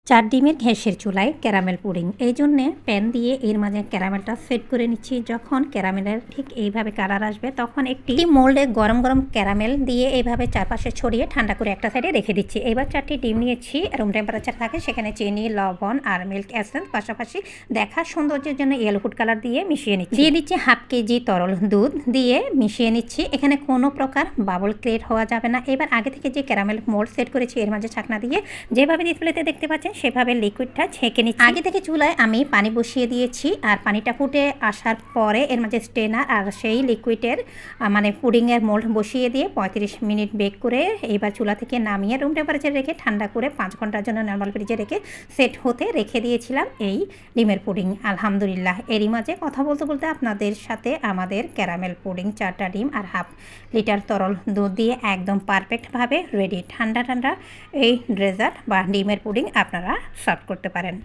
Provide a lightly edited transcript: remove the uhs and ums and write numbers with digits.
4 ডিমের ঘ্যাসের চুলায় caramel pudding. এই জন্যে প্যান দিয়ে এর মাঝে ক্যারামেলটা সেট করে নিচ্ছি। যখন ক্যারামেলের ঠিক এইভাবে কালার আসবে তখন একটি মোল্ডে গরম গরম ক্যারামেল দিয়ে এইভাবে চারপাশে ছড়িয়ে ঠান্ডা করে একটা সাইডে রেখে দিচ্ছি। এবার 4টি ডিম নিয়েছি, রুম টেম্পারেচার থাকে, সেখানে চিনি, লবণ আর মিল্ক এসেন্স, পাশাপাশি দেখা সৌন্দর্যের জন্য ইয়েলো ফুড কালার দিয়ে মিশিয়ে নিচ্ছি। দিয়ে দিচ্ছি হাফ কেজি তরল দুধ দিয়ে মিশিয়ে নিচ্ছি। এখানে কোনো প্রকার বাবল ক্রিয়েট হওয়া যাবে না। এবার আগে থেকে যে ক্যারামেল মোল্ড সেট করেছি এর মাঝে ছাকনা দিয়ে যেভাবে ডিসপ্লেতে দেখতে পাচ্ছেন সেভাবে লিকুইডটা ছেঁকে নিচ্ছি। আগে থেকে চুলায় আমি পানি বসিয়ে দিয়েছি, আর পানিটা ফুটে আসার পরে এর মাঝে স্ট্রেনার আর সেই লিকুইডের মানে পুডিংয়ের মোল্ড বসিয়ে দিয়ে 35 মিনিট বেক করে এইবার চুলা থেকে নামিয়ে রুম টেম্পারেচার রেখে ঠান্ডা করে 5 ঘন্টার জন্য নর্মাল ফ্রিজে রেখে সেট হতে রেখে দিয়েছিলাম এই ডিমের পুডিং। আলহামদুলিল্লাহ, এরই মাঝে কথা বলতে বলতে আপনাদের সাথে আমাদের ক্যারামেল পুডিং 4টা ডিম আর হাফ লিটার তরল দুধ দিয়ে একদম পারফেক্টভাবে রেডি। ঠান্ডা ঠান্ডা এই ডেজার্ট বা ডিমের পুডিং আপনারা সার্ভ করতে পারেন।